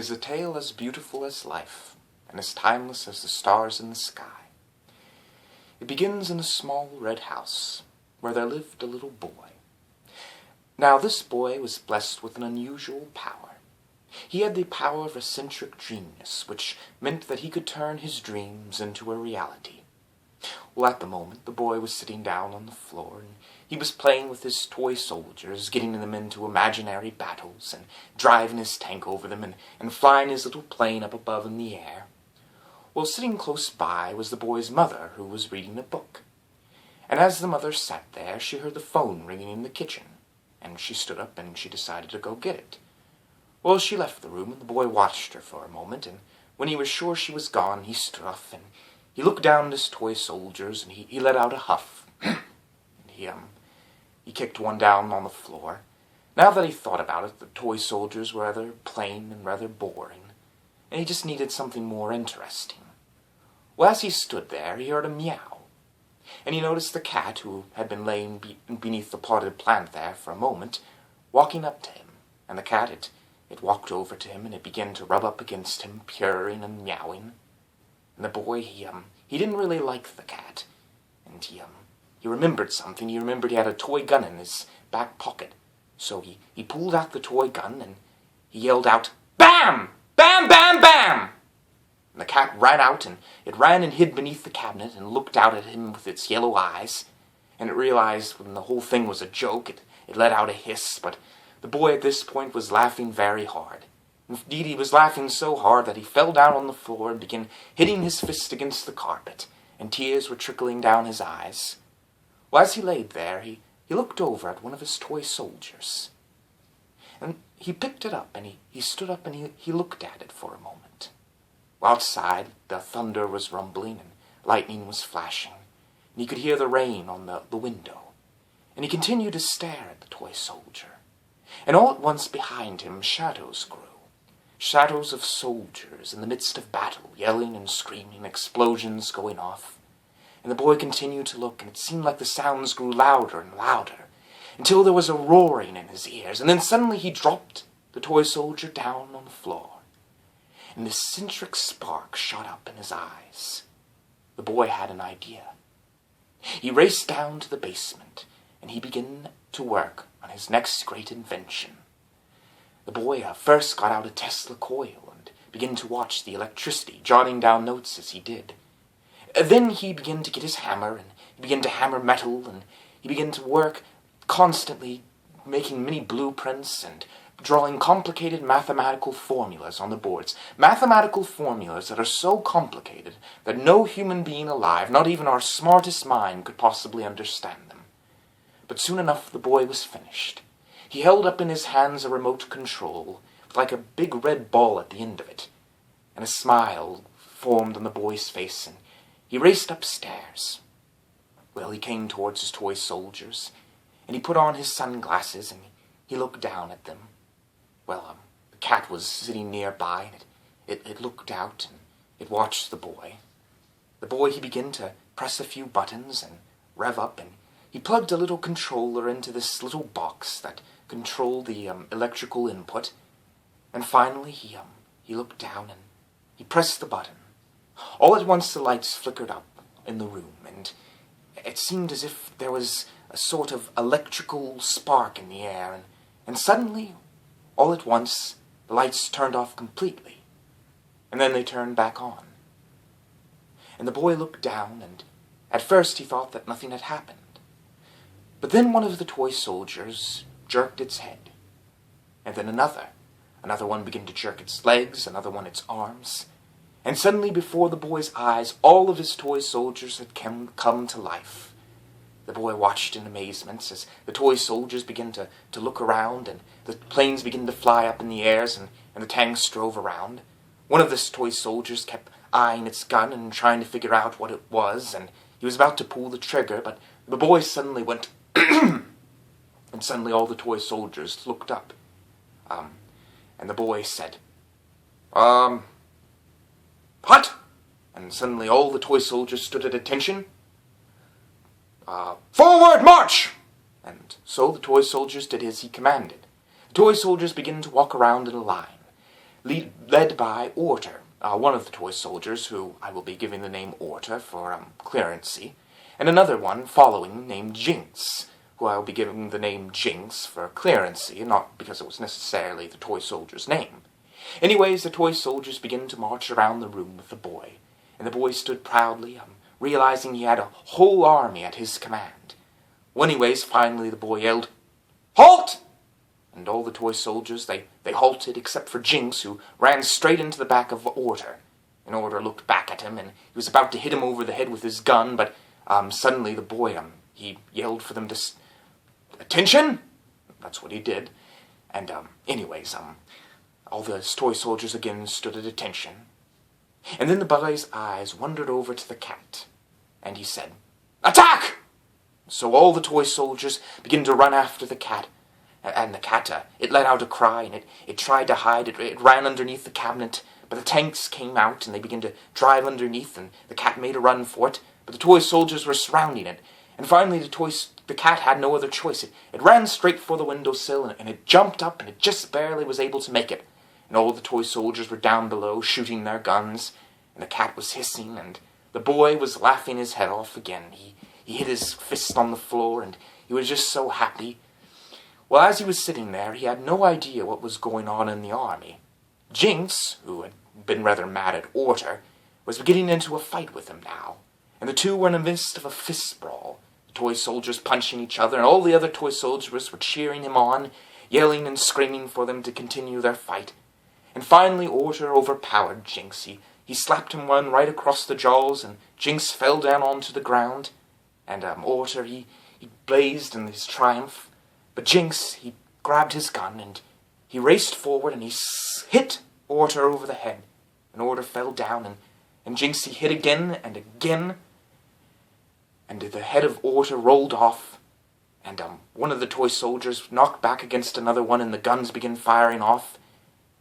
is a tale as beautiful as life, and as timeless as the stars in the sky. It begins in a small red house, where there lived a little boy. Now this boy was blessed with an unusual power. He had the power of eccentric genius, which meant that he could turn his dreams into a reality. Well, at the moment, the boy was sitting down on the floor, and he was playing with his toy soldiers, getting them into imaginary battles, and driving his tank over them, and flying his little plane up above in the air. Well, sitting close by was the boy's mother, who was reading a book. And as the mother sat there, she heard the phone ringing in the kitchen, and she stood up and she decided to go get it. Well, she left the room, and the boy watched her for a moment, and when he was sure she was gone, he stood up, and he looked down at his toy soldiers, and he let out a huff. And he kicked one down on the floor. Now that he thought about it, the toy soldiers were rather plain and rather boring, and he just needed something more interesting. Well, as he stood there, he heard a meow, and he noticed the cat, who had been laying beneath the potted plant there for a moment, walking up to him. And the cat, it walked over to him, and it began to rub up against him, purring and meowing. And the boy, he didn't really like the cat, and he remembered something. He remembered he had a toy gun in his back pocket. So he pulled out the toy gun, and he yelled out, "Bam! Bam, bam, bam!" And the cat ran out, and it ran and hid beneath the cabinet, and looked out at him with its yellow eyes, and it realized when the whole thing was a joke. It let out a hiss, but the boy at this point was laughing very hard. Indeed, he was laughing so hard that he fell down on the floor and began hitting his fist against the carpet, and tears were trickling down his eyes. Well, as he laid there, he looked over at one of his toy soldiers. And he picked it up, and he stood up, and he looked at it for a moment. Well, outside, the thunder was rumbling, and lightning was flashing, and he could hear the rain on the window. And he continued to stare at the toy soldier. And all at once behind him, shadows grew. Shadows of soldiers in the midst of battle, yelling and screaming, explosions going off. And the boy continued to look, and it seemed like the sounds grew louder and louder, until there was a roaring in his ears, and then suddenly he dropped the toy soldier down on the floor. And this eccentric spark shot up in his eyes. The boy had an idea. He raced down to the basement, and he began to work on his next great invention. The boy first got out a Tesla coil and began to watch the electricity, jotting down notes as he did. Then he began to get his hammer, and he began to hammer metal, and he began to work constantly, making many blueprints and drawing complicated mathematical formulas on the boards. Mathematical formulas that are so complicated that no human being alive, not even our smartest mind, could possibly understand them. But soon enough the boy was finished. He held up in his hands a remote control, with like a big red ball at the end of it, and a smile formed on the boy's face, and he raced upstairs. Well, he came towards his toy soldiers, and he put on his sunglasses, and he looked down at them. Well, the cat was sitting nearby, and it looked out, and it watched the boy. The boy, he began to press a few buttons and rev up, and he plugged a little controller into this little box that controlled the electrical input. And finally, he looked down, and he pressed the button. All at once the lights flickered up in the room, and it seemed as if there was a sort of electrical spark in the air, and suddenly, all at once, the lights turned off completely, and then they turned back on. And the boy looked down, and at first he thought that nothing had happened. But then one of the toy soldiers jerked its head, and then another one began to jerk its legs, another one its arms, and suddenly before the boy's eyes all of his toy soldiers had come to life. The boy watched in amazement as the toy soldiers began to look around, and the planes began to fly up in the airs, and the tanks drove around. One of the toy soldiers kept eyeing its gun and trying to figure out what it was, and he was about to pull the trigger, but the boy suddenly went and suddenly all the toy soldiers looked up. And the boy said, "What?" And suddenly all the toy soldiers stood at attention. "Forward, march!" And so the toy soldiers did as he commanded. The toy soldiers began to walk around in a line. led by Orter, one of the toy soldiers, who I will be giving the name Orter for clearancy, and another one following named Jinx, who I will be giving the name Jinx for clearancy, not because it was necessarily the toy soldier's name. Anyways, the toy soldiers began to march around the room with the boy, and the boy stood proudly, realizing he had a whole army at his command. Well, anyways, finally the boy yelled, "Halt!" And all the toy soldiers, they halted, except for Jinx, who ran straight into the back of Orter. And Orter looked back at him, and he was about to hit him over the head with his gun, but suddenly the boy, he yelled for them to "Attention!" That's what he did. And anyways, all the toy soldiers again stood at attention. And then the boy's eyes wandered over to the cat, and he said, "Attack!" So all the toy soldiers began to run after the cat, and the cat, it let out a cry, and it tried to hide. It ran underneath the cabinet, but the tanks came out, and they began to drive underneath, and the cat made a run for it, but the toy soldiers were surrounding it. And finally the cat had no other choice. It ran straight for the windowsill, and it jumped up, and it just barely was able to make it. And all the toy soldiers were down below, shooting their guns, and the cat was hissing, and the boy was laughing his head off again. He hit his fist on the floor, and he was just so happy. Well, as he was sitting there, he had no idea what was going on in the army. Jinx, who had been rather mad at Orter, was getting into a fight with him now, and the two were in the midst of a fist brawl, the toy soldiers punching each other, and all the other toy soldiers were cheering him on, yelling and screaming for them to continue their fight. And finally Orter overpowered Jinx. He slapped him one right across the jaws, and Jinx fell down onto the ground, and Orter, he blazed in his triumph. But Jinx, he grabbed his gun, and he raced forward, and he hit Orter over the head. And Orter fell down, and Jinx, he hit again and again, and the head of Orter rolled off, and one of the toy soldiers knocked back against another one, and the guns began firing off.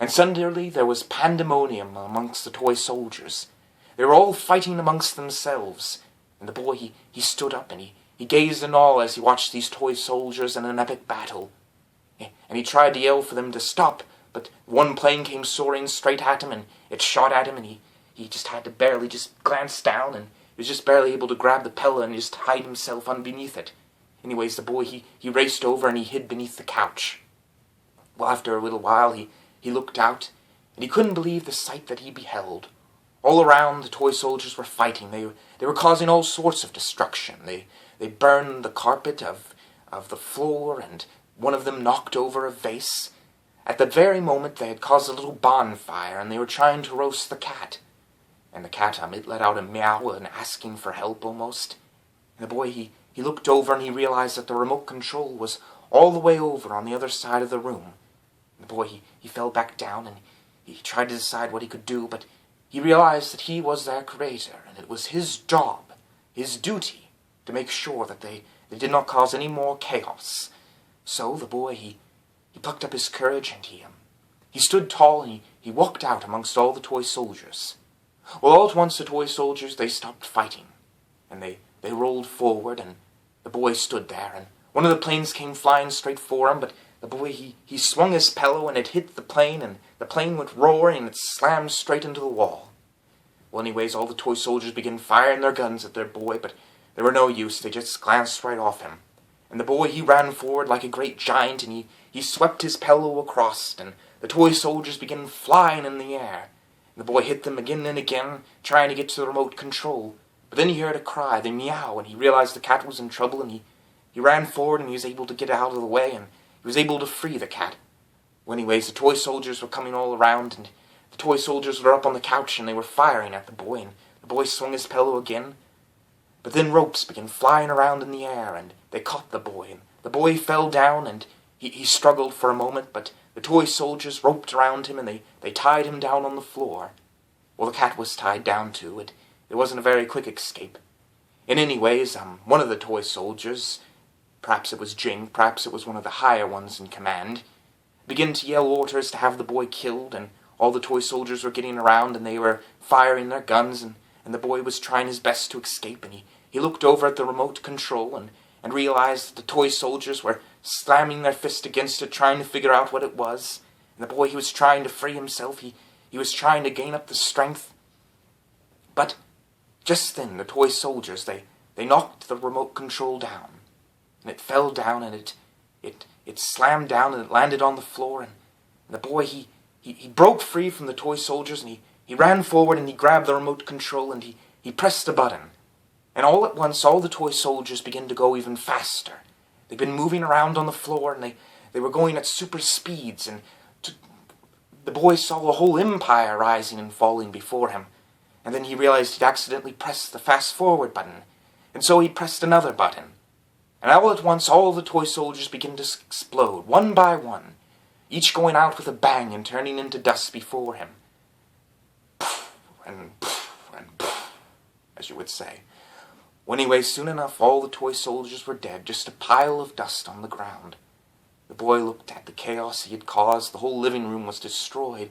And suddenly there was pandemonium amongst the toy soldiers. They were all fighting amongst themselves, and the boy, he stood up, and he gazed in awe as he watched these toy soldiers in an epic battle. And he tried to yell for them to stop, but one plane came soaring straight at him, and it shot at him, and he just had to barely just glance down, and he was just barely able to grab the pillow and just hide himself underneath it. Anyways, the boy, he raced over, and he hid beneath the couch. Well, after a little while, he looked out, and he couldn't believe the sight that he beheld. All around, the toy soldiers were fighting. They were causing all sorts of destruction. They burned the carpet of the floor, and one of them knocked over a vase. At the very moment, they had caused a little bonfire, and they were trying to roast the cat. And the cat, it let out a meow and asking for help almost. And the boy, he looked over, and he realized that the remote control was all the way over on the other side of the room. And the boy, he fell back down, and he tried to decide what he could do, but he realized that he was their creator, and it was his job, his duty, to make sure that they did not cause any more chaos. So the boy, he plucked up his courage, and he stood tall, and he walked out amongst all the toy soldiers. Well, all at once the toy soldiers, they stopped fighting, and they rolled forward, and the boy stood there, and one of the planes came flying straight for him, but the boy, he swung his pillow, and it hit the plane, and the plane went roaring, and it slammed straight into the wall. Well, anyways, all the toy soldiers began firing their guns at their boy, but they were no use. They just glanced right off him. And the boy, he ran forward like a great giant, and he swept his pillow across, and the toy soldiers began flying in the air. And the boy hit them again and again, trying to get to the remote control. But then he heard a cry, the meow, and he realized the cat was in trouble, and he ran forward, and he was able to get out of the way, and he was able to free the cat. Well, anyways, the toy soldiers were coming all around, and the toy soldiers were up on the couch, and they were firing at the boy, and the boy swung his pillow again. But then ropes began flying around in the air, and they caught the boy, and the boy fell down, and he struggled for a moment, but the toy soldiers roped around him, and they tied him down on the floor. Well, the cat was tied down too. It wasn't a very quick escape. In any ways, one of the toy soldiers, perhaps it was Jing, perhaps it was one of the higher ones in command, began to yell orders to have the boy killed, and all the toy soldiers were getting around, and they were firing their guns, and the boy was trying his best to escape, and he looked over at the remote control, and realized that the toy soldiers were slamming their fist against it, trying to figure out what it was, And the boy, he was trying to free himself. He was trying to gain up the strength. But just then, the toy soldiers, they knocked the remote control down. And it fell down, and it slammed down, and it landed on the floor. And the boy, he broke free from the toy soldiers, and he ran forward, and he grabbed the remote control, and he pressed a button. And all at once, all the toy soldiers began to go even faster. They'd been moving around on the floor, and they were going at super speeds, and the boy saw a whole empire rising and falling before him. And then he realized he'd accidentally pressed the fast-forward button, and so he pressed another button. And all at once, all the toy soldiers began to explode, one by one, each going out with a bang and turning into dust before him. Poof, and poof, and poof, as you would say. Well, anyway, soon enough, all the toy soldiers were dead, just a pile of dust on the ground. The boy looked at the chaos he had caused. The whole living room was destroyed.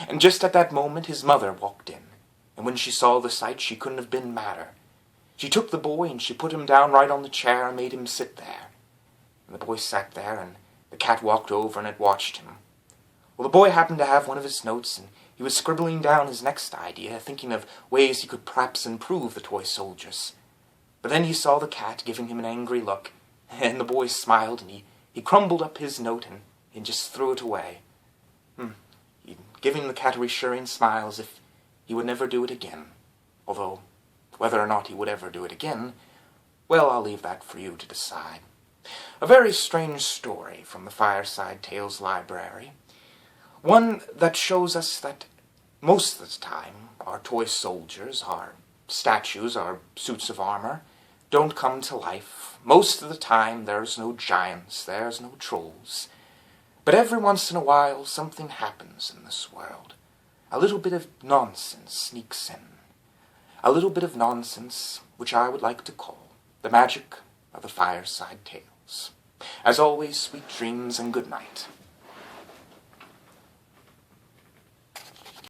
And just at that moment, his mother walked in. And when she saw the sight, she couldn't have been madder. She took the boy and she put him down right on the chair and made him sit there. And the boy sat there, and the cat walked over and it watched him. Well, the boy happened to have one of his notes, and he was scribbling down his next idea, thinking of ways he could perhaps improve the toy soldiers. But then he saw the cat giving him an angry look, and the boy smiled, and he crumbled up his note and just threw it away. Giving the cat a reassuring smile as if he would never do it again. Although, whether or not he would ever do it again, well, I'll leave that for you to decide. A very strange story from the Fireside Tales library. One that shows us that most of the time our toy soldiers, our statues, our suits of armor, don't come to life. Most of the time there's no giants, there's no trolls. But every once in a while something happens in this world. A little bit of nonsense sneaks in. A little bit of nonsense which I would like to call the magic of the Fireside Tales. As always, sweet dreams and good night.